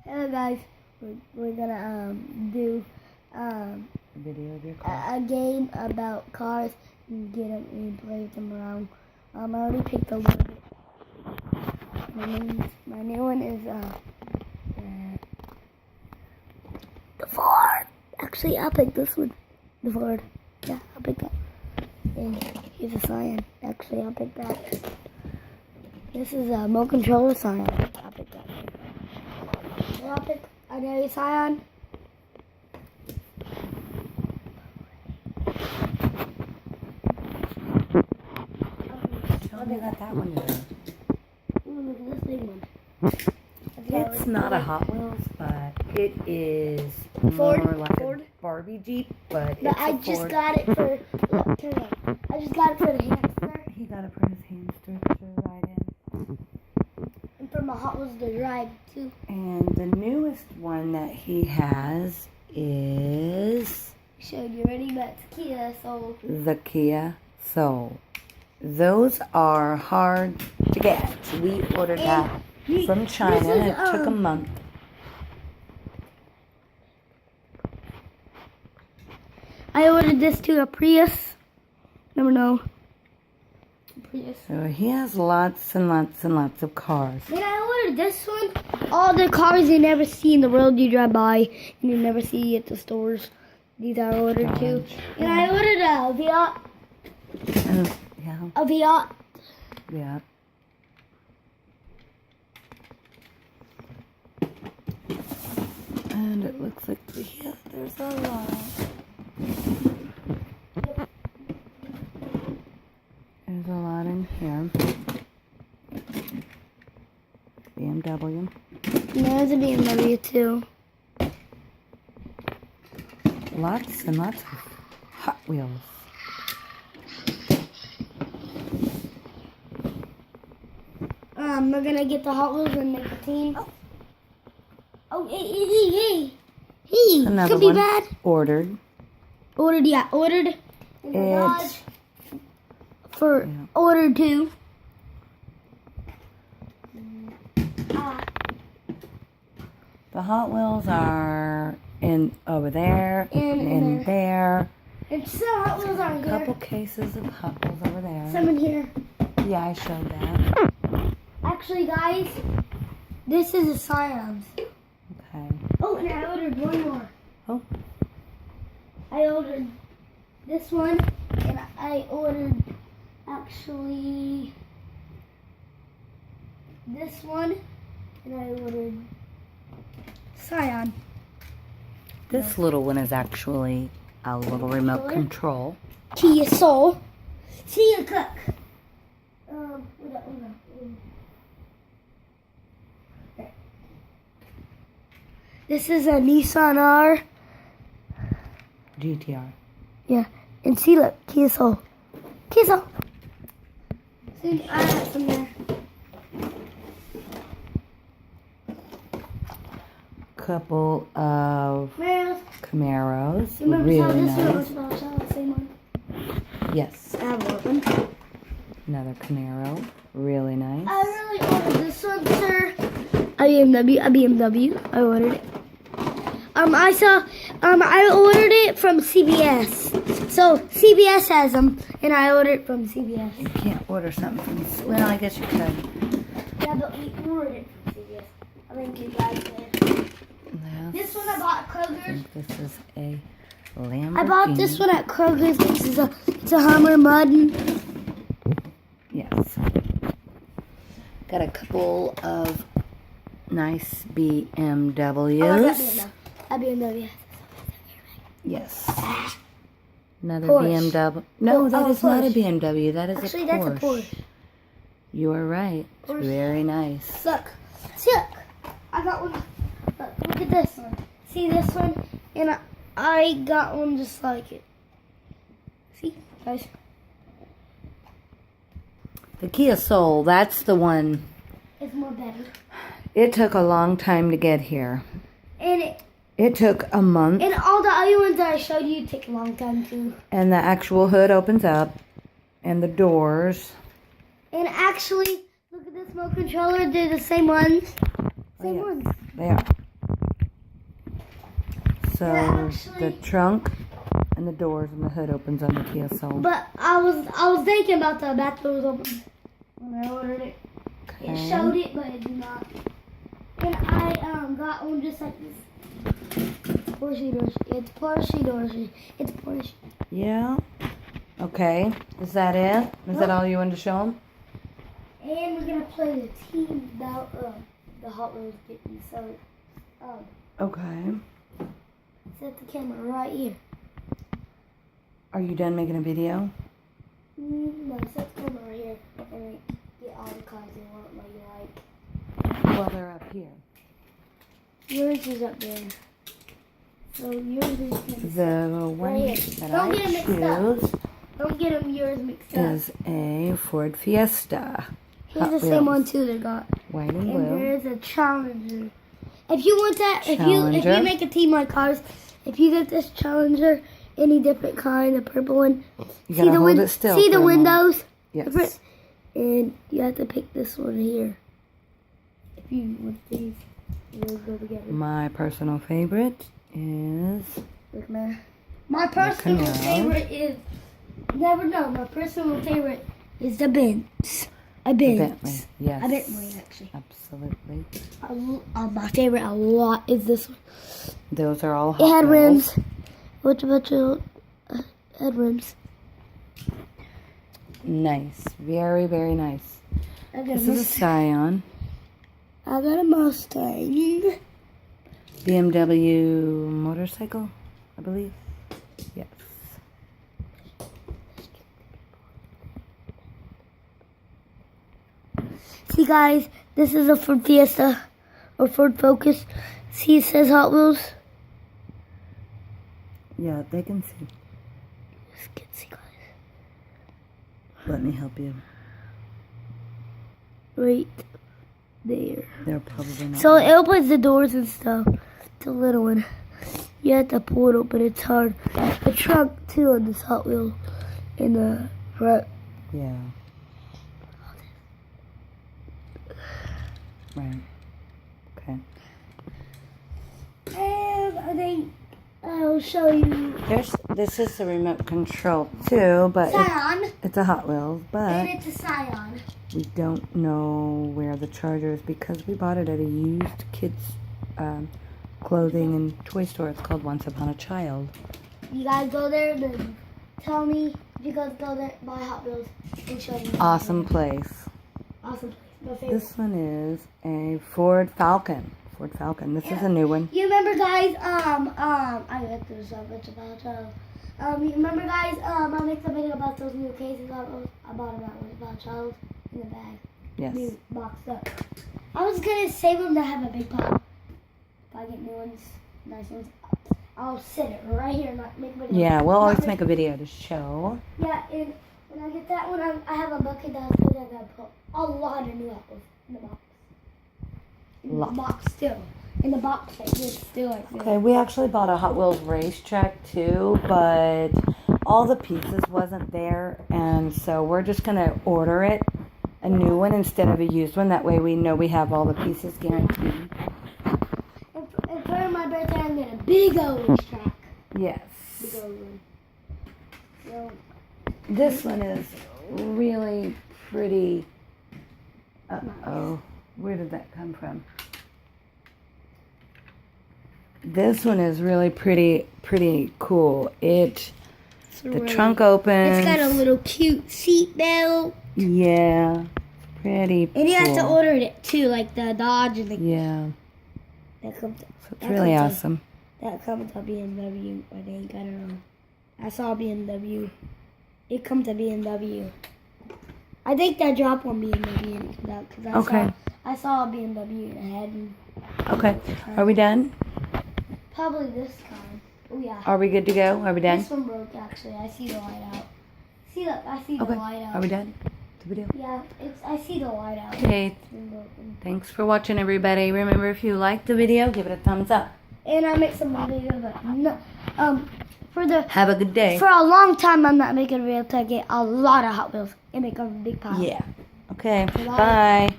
Hello guys, we're gonna do Video of your car. a game about cars and get them and play with them around. I already picked the one. My new one is the Ford. Actually, I'll pick this one. The Ford. Yeah, I'll pick that. And here's a Scion. Actually, I'll pick that. This is a remote controller Scion. I'll pick that. So I'll pick a Scion. Tell me about that one there. Ooh, look at this big one. It's not a Hot Wheels, but it is Ford. more like Ford. a Barbie Jeep, but But it's I a just Ford. got it for. Look, turn around. I just got it for the hamster He got to put his hamster to ride in. and for my Hot Wheels to drive too. And the newest one that he has is Showed you already, but it's Kia, so the Kia Soul. Those are hard to get. We ordered that from China. this is, It took a month. I ordered this to a Prius. Never know. Prius. So he has lots and lots and lots of cars. Then I ordered this one. All the cars you never see in the world you drive by and you never see at the stores. These I ordered too. And I ordered a Fiat. Yeah, A Fiat. yeah. And it looks like there's a lot. There's a lot in here. BMW. There's a BMW too. Lots and lots of Hot Wheels. We're gonna get the Hot Wheels and make a team. Oh, hey, Another could be one bad. ordered. Ordered. In the Dodge It's for yeah. order 2. The Hot Wheels are in over there And in there. And some Hot Wheels aren't A there. couple cases of Hot Wheels over there. Some in here. Yeah, I showed that. Actually, guys, this is a Scion. Okay. Oh, and I ordered one more. Oh. I ordered this one, and I ordered actually this one, and I ordered Scion. This little one is actually a little remote control. Kia Soul. Kia Cook. Wait up. Okay. This is a Nissan R. GTR. Yeah. And see, look, Kia Soul. Kia Soul. See, I have some there. Couple of Where's Camaros. remember Really how this one was nice. about the same one? Yes. I have one. Another Camaro. Really nice. I really ordered this one, sir. A BMW. I ordered it. I ordered it from CVS. So CVS has them, and I ordered it from CVS. You can't order something from... Well, I guess you could. Yeah, but we ordered it from CVS. I think you guys did. This one I bought at I Kroger's. think this is a Lamborghini. I bought this one at Kroger's. This is it's a Hummer Mud. Yes. Got a couple of nice BMWs. Oh, I got BMW. A BMW. Yes. Another Porsche. BMW. No, Oh, that oh, is not a Porsche. BMW. That is Actually, a Porsche. that's a Porsche. You are right. It's Porsche. very nice. Look. See, look. I got one. Look at this one. See this one? And I got one just like it. See, guys? The Kia Soul, that's the one. It's more better. It took a long time to get here. And It took a month. and all the other ones that I showed you take a long time too. And the actual hood opens up. And the doors. And actually, look at this remote controller. They're the same ones. Same yeah. ones. They are. So actually- the trunk and the doors and the hood opens on the Kia Soul. But I was thinking about the back doors open when I ordered it. It Okay. showed it, but it did not. And I got one just like this. Porsche doors. It's Porsche doors. It's Porsche. Yeah. Okay. Is that it? Is that all you wanted to show them? And we're gonna play the team about the Hot Wheels get me. So Okay. set the camera right here. Are you done making a video? No, set the camera right here and get all the cars you want, like you like. Well, they're up here. Yours is up there. So yours is The one Right here. that Don't I get 'em mixed up. choose Don't get them yours mixed up. is a Ford Fiesta. Here's Hot the same Wheels. one too they got. White and And blue. there's a Challenger. If you want that, if Challenger. you make a team like cars, if you get this Challenger, any different kind, the purple one, You gotta hold it still. see for the a moment. windows, Yes. and you have to pick this one here. If you want these, they'll go together. My personal favorite is Look, man. My personal Camaro. favorite is never know. My personal favorite is the Benz. A the Benz. Bentley. Yes. A Bentley, actually. Absolutely. My favorite a lot is this one. Those are all It had Hot Wheels. rims. Which bunch of had rims. Nice. Very, very nice. I got, This a is a Scion. I got a Mustang. BMW motorcycle, I believe. Yes. See, guys, this is a Ford Fiesta or Ford Focus. See, it says Hot Wheels. Yeah, they can see. Just can see, guys. Let me help you. Right there. They're probably not. So it opens the doors and stuff. It's a little one. You have to pull it open. It's hard. The trunk too on this Hot Wheel in the front. Yeah. Right. Okay. And I think I'll show you This is the remote control too, but Scion. it's a Hot Wheels, And but it's a Scion. we don't know where the charger is because we bought it at a used kids clothing and toy store. It's called Once Upon a Child. You guys go there, then tell me if you guys go there, buy Hot Wheels, and show me. Awesome place. Awesome place. My favorite. This one is a Ford Falcon. Ford Falcon. This is a new one. You remember, guys? I went through so much about child. You remember, guys? I made a video about those new cases I bought about child in the bag. Yes. New boxed up. I was gonna save them to have a big pile. If I get new ones, nice ones, I'll set it right here and not make a video. Yeah, we'll always make a video to show. Yeah, and when I get that one, I have a bucket downstairs. I gotta put a lot of new apples in the box. In Lot. the box still. In the box like this still like this. Okay, we actually bought a Hot Wheels racetrack too, but all the pieces wasn't there, and so we're just gonna order it a new one instead of a used one. That way we know we have all the pieces guaranteed. And for my birthday, I'm getting a big old racetrack. Yes. Big old one. So, This one is really pretty. Uh-oh. Where did that come from? This one is really pretty cool. The trunk opens. it's got a little cute seat belt. Yeah. Pretty cool. And you have to order it too, like the Dodge and the. Yeah. That comes. So it's That really comes awesome. That comes to BMW, but they ain't got it on. I saw BMW. It comes to BMW. I think that dropped on BMW because I saw a BMW ahead. And Okay. Are we done? probably this kind. Oh yeah. Are we good to go? Are we done? This one broke actually. I see the light out. See look, I see the Okay. light out. Are we done? The video? Yeah, I see the light out. Okay. It's been broken. Thanks for watching, everybody. Remember, if you liked the video, give it a thumbs up. And I make some more videos, but no, Have a good day. for a long time I'm not making a video to get a lot of Hot Wheels and make a big pile. Yeah. Okay. Bye. Bye.